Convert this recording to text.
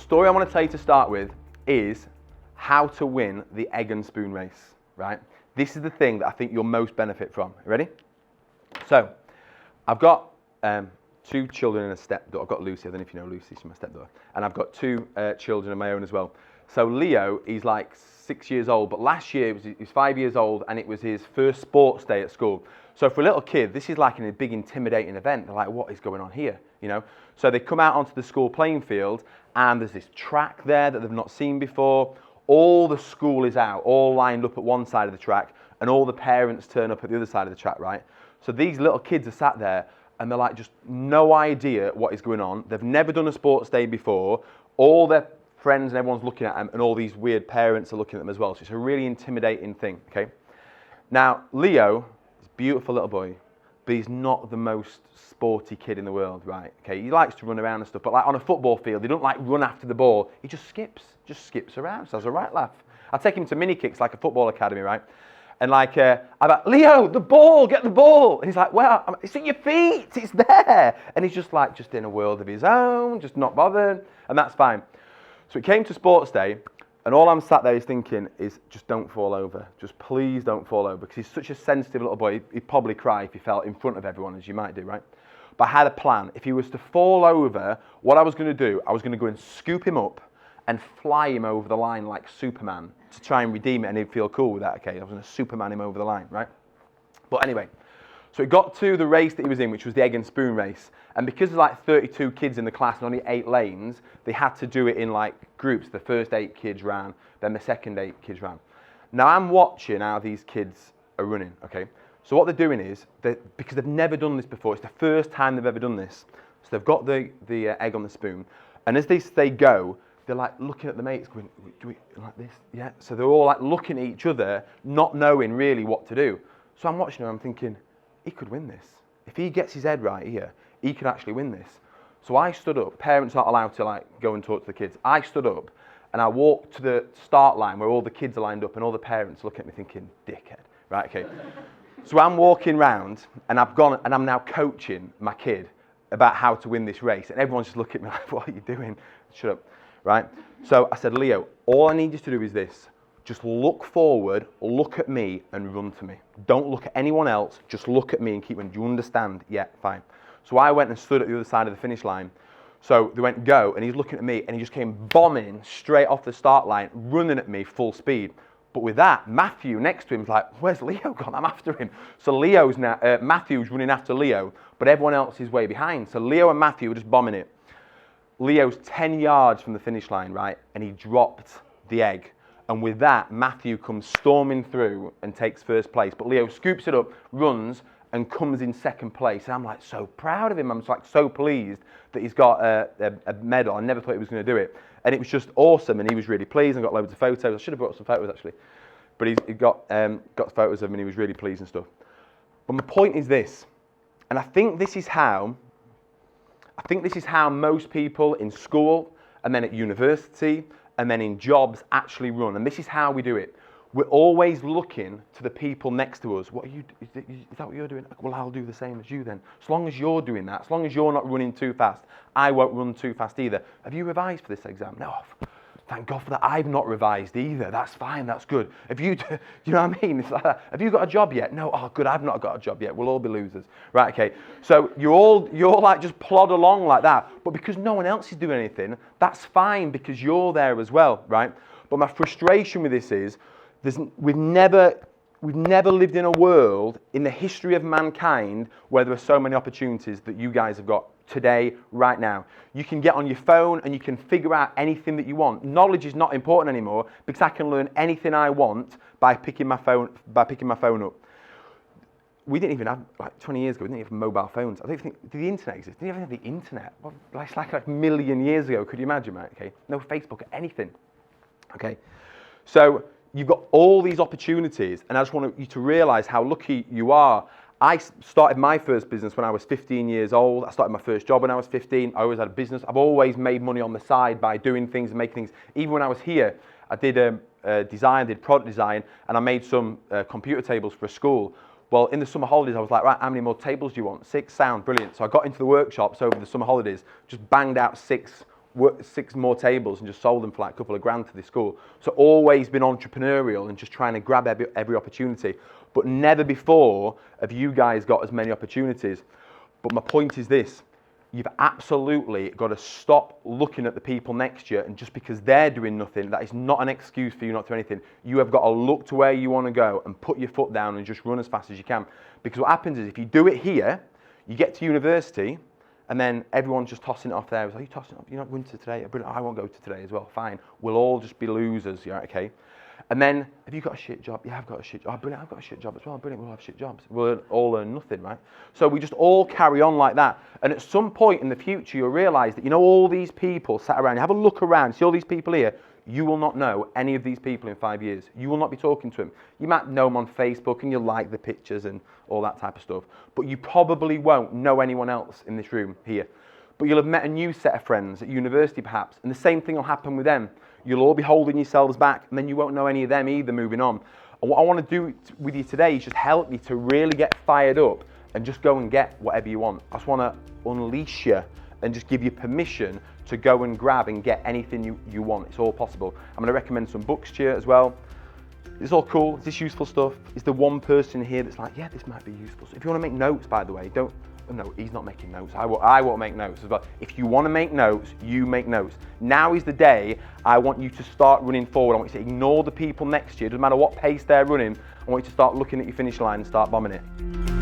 story I want to tell you to start with is how to win the egg and spoon race, right? This is the thing that I think you'll most benefit from. You ready? So, I've got 2 children and a stepdaughter. I've got Lucy, I don't know if you know Lucy, she's my stepdaughter. And I've got 2 children of my own as well. So Leo, he's like 6 years old, but last year he was 5 years old and it was his first sports day at school. So for a little kid, this is like a big intimidating event. They're like, what is going on here? You know? So they come out onto the school playing field and there's this track there that they've not seen before. All the school is out, all lined up at one side of the track, and all the parents turn up at the other side of the track, right? So these little kids are sat there and they're like, just no idea what is going on. They've never done a sports day before. All their friends and everyone's looking at them, and all these weird parents are looking at them as well. So it's a really intimidating thing, okay? Now, Leo is a beautiful little boy, but he's not the most sporty kid in the world, right? Okay, he likes to run around and stuff, but like on a football field, he don't like run after the ball. He just skips around, so has a right laugh. I take him to mini kicks like a football academy, right? And like, I'm like, Leo, the ball, get the ball. And he's like, well, it's at your feet, it's there. And he's just like, just in a world of his own, just not bothered, and that's fine. So it came to sports day, and all I'm sat there is thinking is, just don't fall over. Just please don't fall over, because he's such a sensitive little boy. He'd probably cry if he fell in front of everyone, as you might do, right? But I had a plan. If he was to fall over, what I was going to do, I was going to go and scoop him up and fly him over the line like Superman to try and redeem it, and he'd feel cool with that, okay? I was going to Superman him over the line, right? But anyway, so it got to the race that he was in, which was the egg and spoon race. And because there's like 32 kids in the class and only 8 lanes, they had to do it in like groups. The first 8 kids ran, then the second 8 kids ran. Now I'm watching how these kids are running, okay? So what they're doing is, because they've never done this before, it's the first time they've ever done this. So they've got the egg on the spoon, and as they go, they're like looking at the mates going, do we like this? Yeah. So they're all like looking at each other, not knowing really what to do. So I'm watching them, I'm thinking, he could win this. If he gets his head right here, he could actually win this. So I stood up. Parents aren't allowed to like go and talk to the kids. I stood up and I walked to the start line where all the kids are lined up and all the parents look at me thinking, dickhead. Right, okay. So I'm walking round and I've gone and I'm now coaching my kid about how to win this race. And everyone's just looking at me like, what are you doing? Shut up. Right? So I said, Leo, all I need you to do is this. Just look forward, look at me, and run to me. Don't look at anyone else, just look at me and keep running. Do you understand? Yeah, fine. So I went and stood at the other side of the finish line. So they went, go, and he's looking at me, and he just came bombing straight off the start line, running at me full speed. But with that, Matthew next to him is like, where's Leo gone? I'm after him. So Matthew's running after Leo, but everyone else is way behind. So Leo and Matthew were just bombing it. Leo's 10 yards from the finish line, right? And he dropped the egg. And with that, Matthew comes storming through and takes first place. But Leo scoops it up, runs, and comes in second place. And I'm like so proud of him. I'm like so pleased that he's got a medal. I never thought he was going to do it. And it was just awesome. And he was really pleased and got loads of photos. I should have brought some photos actually. But he got photos of him and he was really pleased and stuff. But my point is this, and I think this is how most people in school and then at university and then in jobs actually run. And this is how we do it. We're always looking to the people next to us. Is that what you're doing? Well, I'll do the same as you then. As long as you're doing that, as long as you're not running too fast, I won't run too fast either. Have you revised for this exam? No. Thank God for that. I've not revised either. That's fine. That's good. You know what I mean? It's like that. Have you got a job yet? No. Oh, good. I've not got a job yet. We'll all be losers. Right, okay. So you're all like just plod along like that. But because no one else is doing anything, that's fine because you're there as well, right? But my frustration with this is we've never lived in a world in the history of mankind where there are so many opportunities that you guys have got today, right now. You can get on your phone and you can figure out anything that you want. Knowledge is not important anymore because I can learn anything I want by picking my phone up. We didn't even have, like 20 years ago, we didn't even have mobile phones. I don't think, did the internet exist? Didn't even have the internet. Well, it's like a million years ago, could you imagine, mate? Okay, no Facebook or anything. Okay, so you've got all these opportunities and I just want you to realize how lucky you are. I started my first business when I was 15 years old. I started my first job when I was 15. I always had a business. I've always made money on the side by doing things and making things. Even when I was here, I did product design, and I made some computer tables for a school. Well, in the summer holidays, I was like, right, how many more tables do you want? 6, sound, brilliant. So I got into the workshops over the summer holidays, just banged out 6 worked 6 more tables and just sold them for like a couple of grand to the school. So always been entrepreneurial and just trying to grab every opportunity. But never before have you guys got as many opportunities. But my point is this, you've absolutely got to stop looking at the people next to you, and just because they're doing nothing, that is not an excuse for you not to do anything. You have got to look to where you want to go and put your foot down and just run as fast as you can. Because what happens is if you do it here, you get to university, and then everyone's just tossing it off there. It's like, are you tossing it off? You're not going to today? I won't go to today as well. Fine. We'll all just be losers. Yeah, okay. And then, have you got a shit job? Yeah, I've got a shit job. Oh, brilliant, I've got a shit job as well. Brilliant, we'll have shit jobs. We'll all earn nothing, right? So we just all carry on like that. And at some point in the future, you'll realise that, you know, all these people sat around, you have a look around, see all these people here, you will not know any of these people in 5 years. You will not be talking to them. You might know them on Facebook and you'll like the pictures and all that type of stuff. But you probably won't know anyone else in this room here. But you'll have met a new set of friends at university perhaps, and the same thing will happen with them. You'll all be holding yourselves back, and then you won't know any of them either moving on. And what I want to do with you today is just help you to really get fired up and just go and get whatever you want. I just want to unleash you and just give you permission to go and grab and get anything you want. It's all possible. I'm going to recommend some books to you as well. It's all cool. Is this useful stuff? Is there one person here that's like, yeah, this might be useful? So if you want to make notes, by the way, don't. No, he's not making notes. I won't make notes as well. If you want to make notes, you make notes. Now is the day I want you to start running forward. I want you to ignore the people next to you. It doesn't matter what pace they're running. I want you to start looking at your finish line and start bombing it.